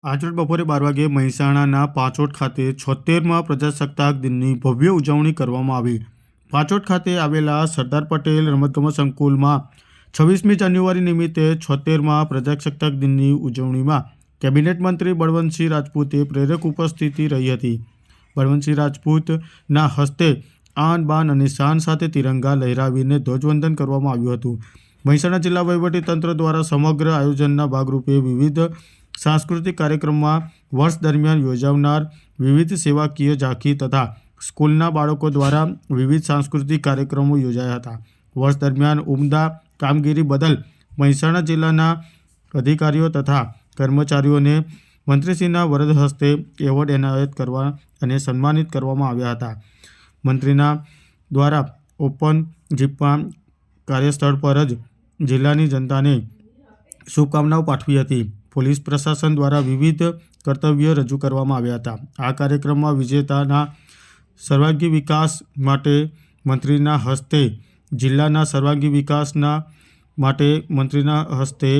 આજરોજ બપોરે 12 વાગે મહેસાણાના પાંચોટ ખાતે 76મા પ્રજાસત્તાક દિનની ભવ્ય ઉજવણી કરવામાં આવી. પાંચોટ ખાતે આવેલા સરદાર પટેલ રમતગમત સંકુલમાં 26મી જાન્યુઆરી નિમિત્તે 76મા પ્રજાસત્તાક દિનની ઉજવણીમાં કેબિનેટ મંત્રી બળવંતસિંહ રાજપૂતે પ્રેરક ઉપસ્થિતિ રહી હતી. બળવંતસિંહ રાજપૂતના હસ્તે આન બાન અને શાન સાથે તિરંગા લહેરાવીને ધ્વજવંદન કરવામાં આવ્યું હતું. મહેસાણા જિલ્લા વહીવટીતંત્ર દ્વારા સમગ્ર આયોજનના ભાગરૂપે વિવિધ સાંસ્કૃતિક કાર્યક્રમમાં વર્ષ દરમિયાન યોજાનાર વિવિધ સેવાકીય ઝાંખી તથા સ્કૂલના બાળકો દ્વારા વિવિધ સાંસ્કૃતિક કાર્યક્રમો યોજાયા હતા. વર્ષ દરમિયાન ઉમદા કામગીરી બદલ મહેસાણા જિલ્લાના અધિકારીઓ તથા કર્મચારીઓને મંત્રીશ્રીના વરદ હસ્તે એવોર્ડ એનાયત કરવા અને સન્માનિત કરવામાં આવ્યા હતા. મંત્રીના દ્વારા ઓપન જીપમાં કાર્યસ્થળ પર જ જિલ્લાની જનતાને શુભકામનાઓ પાઠવી હતી. પોલીસ પ્રશાસન દ્વારા વિવિધ કર્તવ્યો રજૂ કરવામાં આવ્યા હતા. આ કાર્યક્રમમાં વિજેતાના સર્વાંગી વિકાસ માટે મંત્રીના હસ્તે જિલ્લાના સર્વાંગી વિકાસના માટે મંત્રીના હસ્તે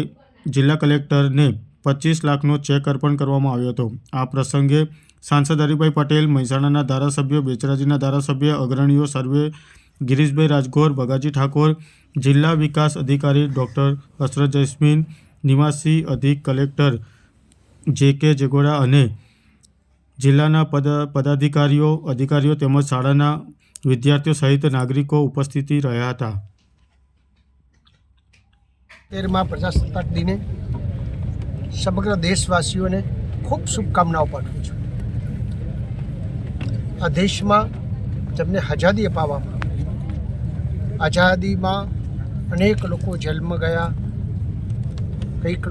જિલ્લા કલેક્ટરને 25 લાખનો ચેક અર્પણ કરવામાં આવ્યો હતો. આ પ્રસંગે સાંસદ હરિભાઈ પટેલ, મહેસાણાના ધારાસભ્ય, બેચરાજીના ધારાસભ્ય, અગ્રણીઓ સર્વે ગિરીશભાઈ રાજગોર, બગાજી ઠાકોર, જિલ્લા વિકાસ અધિકારી ડૉક્ટર હસરત જૈસ્મીન, નિવાસી અધિક કલેક્ટર જે.કે. જગોડા અને જિલ્લાના પદાધિકારીઓ, અધિકારીઓ તેમજ શાળાના વિદ્યાર્થીઓ સહિત નાગરિકો ઉપસ્થિત રહ્યા હતા. 13મા પ્રજાસત્તાક દિને સમગ્ર દેશવાસીઓને ખૂબ શુભકામનાઓ પાઠવું છું. આ દેશમાં જેમને આઝાદી અપાવવામાં, આઝાદીમાં અનેક લોકો જેલમાં ગયા, કંઈક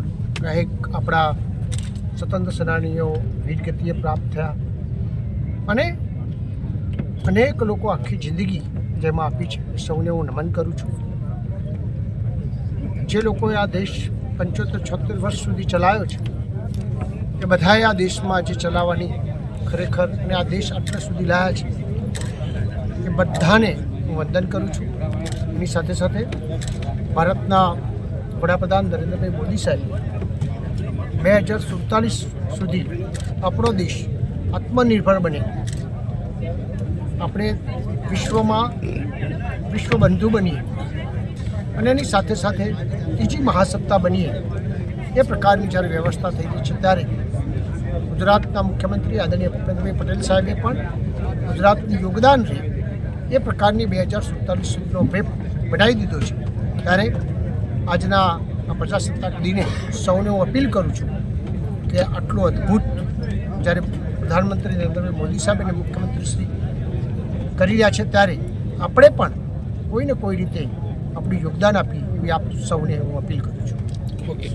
આપણા સ્વતંત્ર સેનાનીઓ વીરગતિએ પ્રાપ્ત થયા અને અનેક લોકો આખી જિંદગી જેમાં આપી છે, સૌને હું નમન કરું છું. જે લોકોએ આ દેશ 75-76 વર્ષ સુધી ચલાવ્યો છે એ બધાએ આ દેશમાં જે ચલાવવાની ખરેખર અને આ દેશ આટલા સુધી લાવ્યા છે એ બધાને હું વંદન કરું છું. એની સાથે સાથે ભારતના વડાપ્રધાન નરેન્દ્રભાઈ મોદી સાહેબ 2047 સુધી આપણો દેશ આત્મનિર્ભર બને, આપણે વિશ્વમાં વિશ્વબંધુ બનીએ અને એની સાથે સાથે ત્રીજી મહાસત્તા બનીએ એ પ્રકારની જ્યારે વ્યવસ્થા થઈ રહી છે ત્યારે ગુજરાતના મુખ્યમંત્રી આદરણીય ભૂપેન્દ્રભાઈ પટેલ સાહેબે પણ ગુજરાતનું યોગદાન રહે એ પ્રકારની 2047 સુધીનો મેપ બનાવી દીધો છે. ત્યારે આજના આ પ્રજાસત્તાક દિને સૌને હું અપીલ કરું છું કે આટલું અદ્ભુત જ્યારે પ્રધાનમંત્રી નરેન્દ્રભાઈ મોદી સાહેબ અને મુખ્યમંત્રી શ્રી કરી રહ્યા છે ત્યારે આપણે પણ કોઈને કોઈ રીતે આપણું યોગદાન આપીએ એવી આપ સૌને હું અપીલ કરું છું. ઓકે.